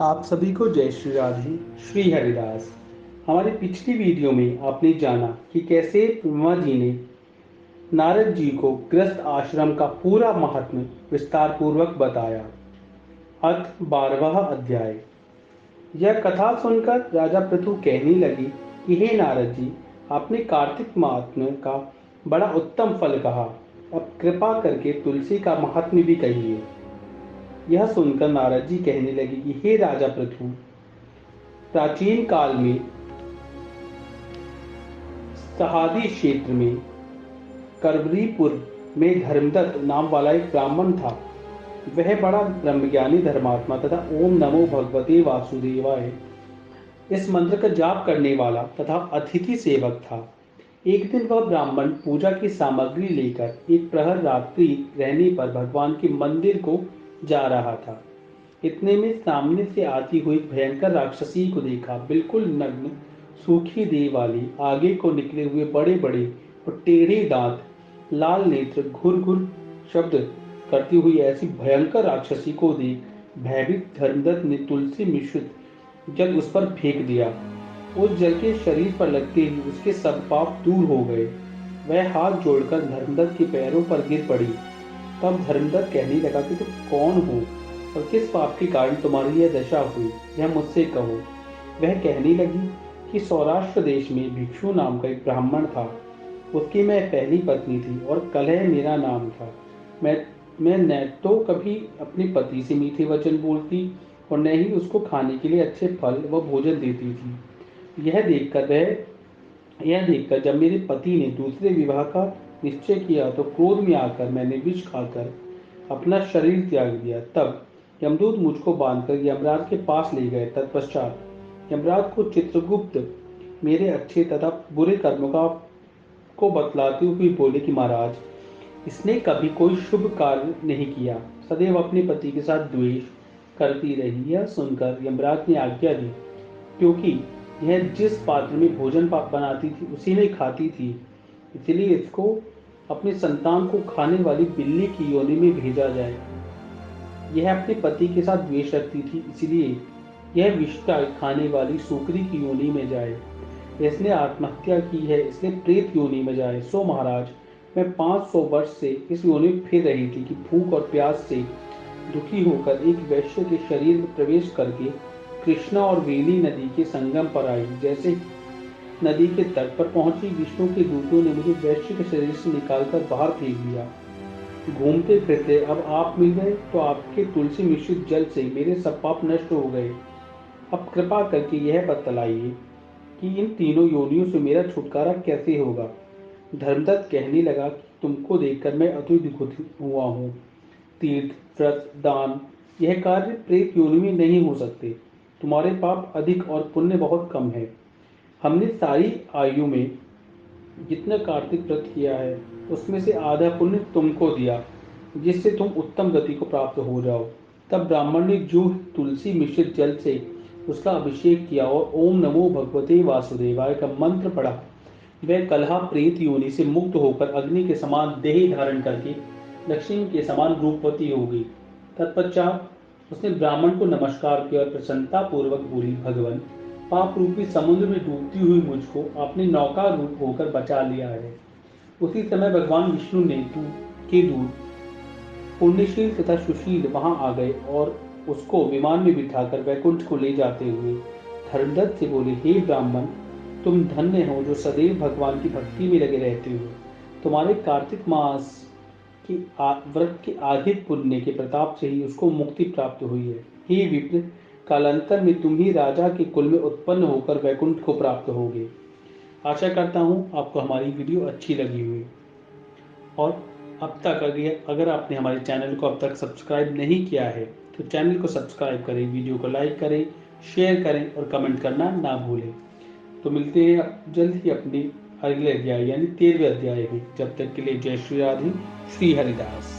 आप सभी को जय श्री राधे। श्री हरिदास। हमारी पिछली वीडियो में आपने जाना कि कैसे ब्रह्मा जी ने नारद जी को गृहस्थ आश्रम का पूरा महात्म्य विस्तार पूर्वक बताया। अथ 12वां अध्याय। यह कथा सुनकर राजा पृथु कहने लगे कि हे नारद जी, आपने कार्तिक महात्म्य का बड़ा उत्तम फल कहा। अब कृपा करके तुलसी का महात्म्य भी कहिए। यह सुनकर नारद जी कहने लगे कि हे राजा पृथु, प्राचीन काल में सहादी क्षेत्र में करवरीपुर में धर्मदत्त नाम वाला एक ब्राह्मण था। वह बड़ा ब्रह्मज्ञानी धर्मात्मा तथा ओम नमो भगवते वासुदेवाय इस मंत्र का जाप करने वाला तथा अतिथि सेवक था। एक दिन वह ब्राह्मण पूजा की सामग्री लेकर एक प्रहर रात्रि रहने पर भगवान के मंदिर को जा रहा था। इतने में सामने से आती हुई भयंकर राक्षसी को देखा। बिल्कुल नग्न, सूखी देह वाली, आगे को निकले हुए बड़े बड़े और टेढ़े दांत, लाल नेत्र, घुर घुर शब्द करती हुई ऐसी भयंकर राक्षसी को देख भयभीत धर्मदत्त ने तुलसी मिश्रित जल उस पर फेंक दिया। उस जल के शरीर पर लगते ही उसके सब पाप दूर हो गए। वह हाथ जोड़कर धर्मदत्त के पैरों पर गिर पड़ी। तब धर्मदत्त कहने लगा कि तुम कौन हो और किस पाप के कारण तुम्हारी यह दशा हुई, यह मुझसे कहो। वह कहने लगी कि सौराष्ट्र देश में भिक्षु नाम का एक ब्राह्मण था। उसकी मैं पहली पत्नी थी और कलह मेरा नाम था। मैं न तो कभी अपने पति से मीठे वचन बोलती और न ही उसको खाने के लिए अच्छे फल व भोजन देती थी। यह देखकर जब मेरे पति ने दूसरे विवाह का निश्चय किया तो क्रोध में आकर मैंने विष खाकर अपना शरीर त्याग दिया। तब यमदूत मुझको बांधकर यमराज के पास ले गए। तत्पश्चात यमराज को चित्रगुप्त मेरे अच्छे तथा बुरे कर्मों को बतलाते हुए बोले कि महाराज, इसने कभी कोई शुभ कार्य नहीं किया, सदैव अपने पति के साथ द्वेष करती रही। यह सुनकर यमराज ने आज्ञा दी, क्योंकि यह जिस पात्र में भोजन बनाती थी उसी में खाती थी, इसलिए इसको अपने संतान को खाने वाली बिल्ली की योनि में भेजा जाए। यह अपने पति के साथ द्वेष रखती थी, इसलिए यह विष खाने वाली सूकरी की योनि में जाए। इसने आत्महत्या की है, इसलिए प्रेत योनि में जाए। सो महाराज, मैं 500 वर्ष से इस योनि में फिर रही थी कि भूख और प्यास से दुखी होकर एक वैश्य के शरीर में प्रवेश करके कृष्णा और वेली नदी के संगम पर आई। जैसे नदी के तट पर पहुंची, विष्णु के दूतों ने मुझे वैश्य के शरीर से निकालकर बाहर फेंक दिया। घूमते फिरते अब आप मिल गए तो आपके तुलसी मिश्रित जल से मेरे सब पाप नष्ट हो गए। अब कृपा करके यह बतलाइए कि इन तीनों योनियों से मेरा छुटकारा कैसे होगा। धर्मदत्त कहने लगा कि तुमको देखकर मैं अति दुखित हुआ हूँ। तीर्थ, व्रत, दान यह कार्य प्रेत योनि में नहीं हो सकते। तुम्हारे पाप अधिक और पुण्य बहुत कम है। हमने सारी आयु में जितना कार्तिक व्रत किया है उसमें से आधा पुण्य तुमको दिया, जिससे तुम उत्तम गति को प्राप्त हो जाओ। तब ब्राह्मण ने जो तुलसी मिश्रित जल से उसका अभिषेक किया और ओम नमो भगवते वासुदेवाय का मंत्र पढ़ा, वह कलहा प्रेत योनि से मुक्त होकर अग्नि के समान देह धारण करके लक्ष्मी के समान रूपवती हो गई। तत्पश्चात उसने ब्राह्मण को नमस्कार किया और प्रसन्नता पूर्वक बोली, भगवान, पाप रूपी समुद्र में डूबती हुई मुझको आपने नौका रूप होकर बचा लिया है। उसी समय भगवान विष्णु ने दूत पुण्यशील तथा सुशील वहां आ गए और उसको विमान में बिठाकर वैकुंठ को ले जाते हुए धर्मदत्त से बोले, हे ब्राह्मण, तुम धन्य हो जो सदैव भगवान की भक्ति में लगे रहते हो। तुम्हारे कार्तिक मास की व्रत के अधिक पुण्य के प्रताप से ही उसको मुक्ति प्राप्त हुई है। हे विप्र, कालांतर में तुम ही राजा के कुल में उत्पन्न होकर वैकुंठ को प्राप्त होगे। आशा करता हूँ आपको हमारी वीडियो अच्छी लगी हुई। और अब तक अगर आपने हमारे चैनल को अब तक सब्सक्राइब नहीं किया है तो चैनल को सब्सक्राइब करें, वीडियो को लाइक करें, शेयर करें और कमेंट करना ना भूलें। तो मिलते हैं जल्द ही अपने अगले अध्याय यानी 13वें अध्याय में। जब तक के लिए जय श्री राधे। श्री हरिदास।